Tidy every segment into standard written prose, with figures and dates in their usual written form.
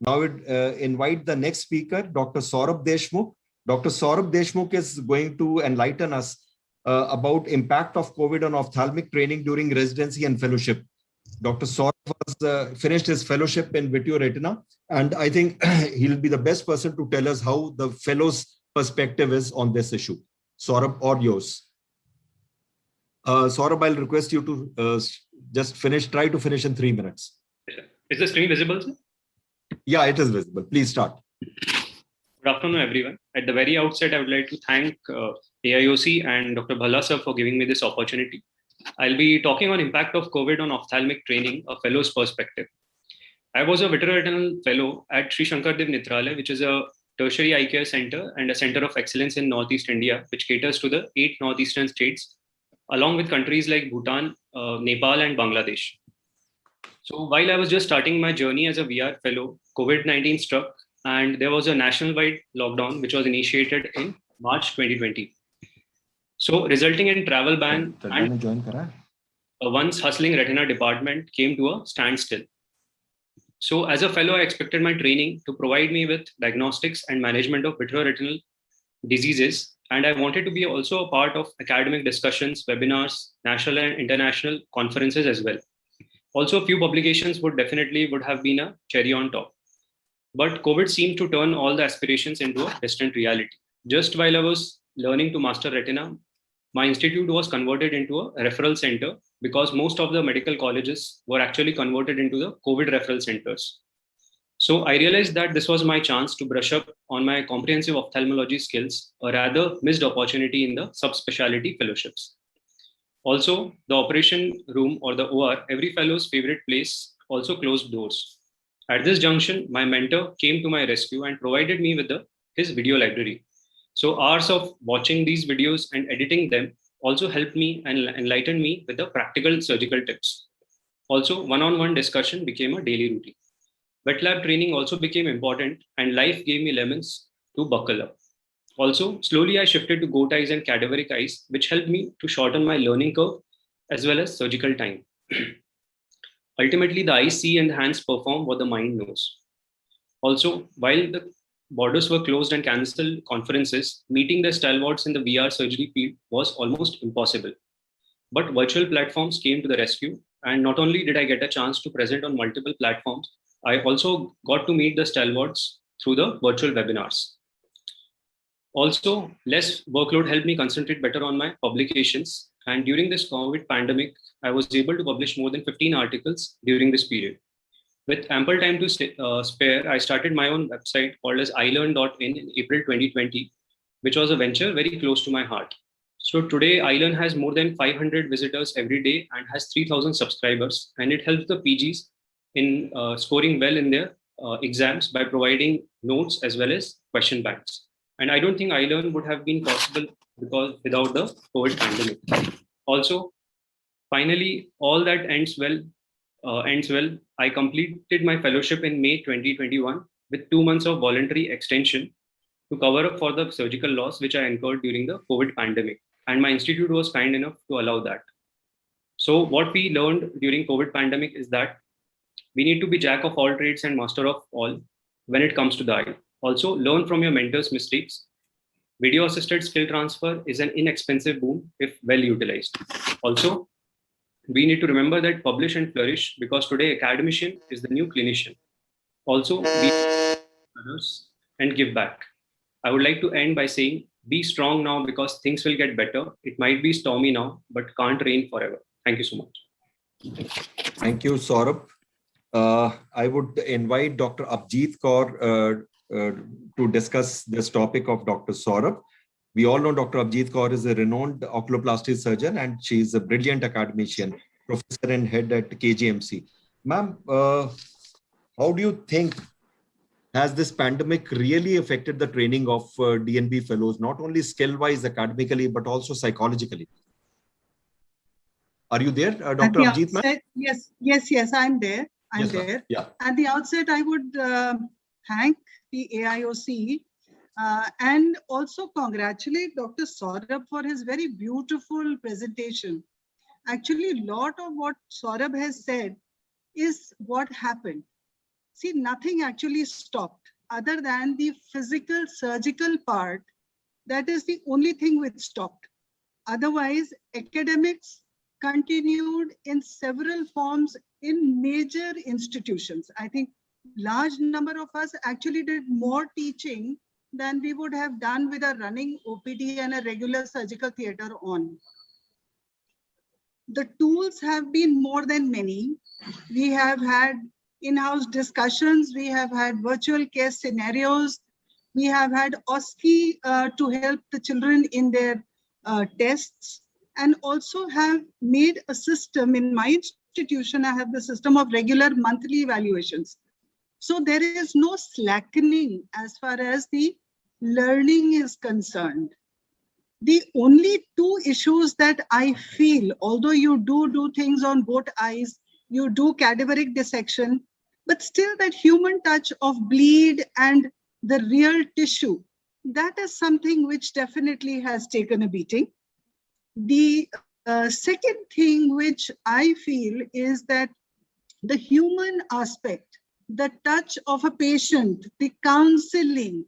Now we invite the next speaker, Dr. Saurabh Deshmukh. Dr. Saurabh Deshmukh is going to enlighten us about impact of COVID on ophthalmic training during residency and fellowship. Dr. Saurabh was finished his fellowship in vitreoretina, and I think he'll be the best person to tell us how the fellows' perspective is on this issue. Saurabh, or yours. Saurabh, I'll request you to just try to finish in 3 minutes. Is the screen visible, sir? Yeah, it is visible. Please start. Good afternoon, everyone. At the very outset, I would like to thank AIOC and Dr. Bhalla sir for giving me this opportunity. I'll be talking on impact of COVID on ophthalmic training, a fellow's perspective. I was a vitreoretinal fellow at Sri Shankardev Nethralaya, which is a tertiary eye care center and a center of excellence in Northeast India, which caters to the 8 northeastern states, along with countries like Bhutan, Nepal, and Bangladesh. So while I was just starting my journey as a VR fellow, COVID-19 struck, and there was a national-wide lockdown, which was initiated in March 2020. So resulting in travel ban and a once hustling retina department came to a standstill. So as a fellow, I expected my training to provide me with diagnostics and management of vitreoretinal diseases. And I wanted to be also a part of academic discussions, webinars, national and international conferences as well. Also, a few publications would have been a cherry on top. But COVID seemed to turn all the aspirations into a distant reality. Just while I was learning to master retina, my institute was converted into a referral center because most of the medical colleges were actually converted into the COVID referral centers. So I realized that this was my chance to brush up on my comprehensive ophthalmology skills, a rather missed opportunity in the subspecialty fellowships. Also, the operation room or the OR, every fellow's favorite place, also closed doors. At this junction, my mentor came to my rescue and provided me with his video library. So hours of watching these videos and editing them also helped me and enlightened me with the practical surgical tips. Also, one-on-one discussion became a daily routine. Wet lab training also became important, and life gave me lemons to buckle up. Also, slowly I shifted to goat eyes and cadaveric eyes, which helped me to shorten my learning curve as well as surgical time. Ultimately, the eyes see and the hands perform what the mind knows. Also, while the borders were closed and cancelled conferences, meeting the stalwarts in the VR surgery field was almost impossible. But virtual platforms came to the rescue, and not only did I get a chance to present on multiple platforms, I also got to meet the stalwarts through the virtual webinars. Also, less workload helped me concentrate better on my publications. And during this COVID pandemic, I was able to publish more than 15 articles during this period. With ample time to spare, I started my own website called as ilearn.in in April 2020, which was a venture very close to my heart. So today, iLearn has more than 500 visitors every day and has 3,000 subscribers. And it helps the PGs in scoring well in their exams by providing notes as well as question banks. And I don't think iLearn would have been possible without the COVID pandemic. Also, finally, all that ends well. I completed my fellowship in May 2021 with 2 months of voluntary extension to cover up for the surgical loss which I incurred during the COVID pandemic. And my institute was kind enough to allow that. So what we learned during COVID pandemic is that we need to be jack of all trades and master of all when it comes to the eye. Also, learn from your mentor's mistakes. Video-assisted skill transfer is an inexpensive boon if well utilized. Also, we need to remember that publish and flourish because today academician is the new clinician. Also, be others and give back. I would like to end by saying, be strong now because things will get better. It might be stormy now, but can't rain forever. Thank you so much. Thank you, Saurabh. I would invite Dr. Abhijit Kaur to discuss this topic of Dr. Saurabh. We all know Dr. Abhijit Kaur is a renowned oculoplastic surgeon and she is a brilliant academician, professor and head at KGMC. Ma'am, how do you think has this pandemic really affected the training of DNB fellows, not only skill-wise academically, but also psychologically? Are you there, Dr. Abhijit, ma'am? Yes, I'm there. I'm there. Yeah. At the outset, I would thank the AIOC and also congratulate Dr. Saurabh for his very beautiful presentation. Actually, a lot of what Saurabh has said is what happened. see, nothing actually stopped other than the physical surgical part. That is the only thing which stopped. Otherwise, academics continued in several forms in major institutions. I think large number of us actually did more teaching than we would have done with a running OPD and a regular surgical theater on. The tools have been more than many. We have had in-house discussions. We have had virtual case scenarios. We have had OSCE to help the children in their tests, and also have made a system. In my institution, I have the system of regular monthly evaluations. So there is no slackening as far as the learning is concerned. The only two issues that I feel, although you do things on both eyes, you do cadaveric dissection, but still that human touch of bleed and the real tissue, that is something which definitely has taken a beating. The second thing which I feel is that the human aspect, the touch of a patient, the counseling,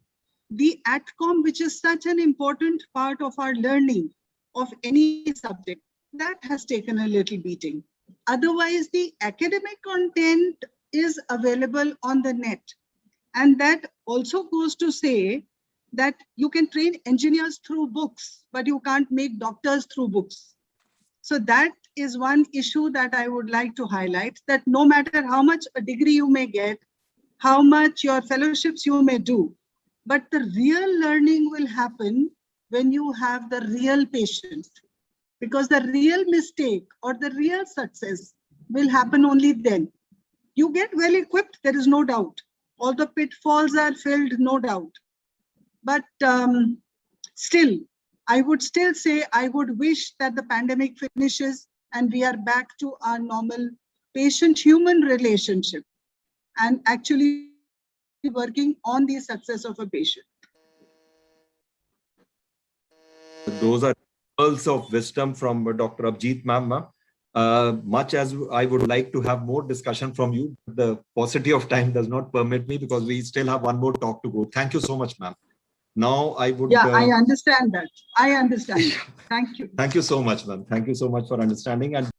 the ATCOM, which is such an important part of our learning of any subject, that has taken a little beating. Otherwise, the academic content is available on the net. And that also goes to say that you can train engineers through books, but you can't make doctors through books. So that is one issue that I would like to highlight, that no matter how much a degree you may get, how much your fellowships you may do, but the real learning will happen when you have the real patient, because the real mistake or the real success will happen only then. You get well equipped, there is no doubt. All the pitfalls are filled, no doubt. But still, I would still say I would wish that the pandemic finishes and we are back to our normal patient-human relationship and actually working on the success of a patient. Those are pearls of wisdom from Dr. Abhijit ma'am. Much as I would like to have more discussion from you, the paucity of time does not permit me because we still have one more talk to go. Thank you so much, ma'am. Now I would... Yeah, I understand that. I understand. Thank you. Thank you so much, ma'am. Thank you so much for understanding. And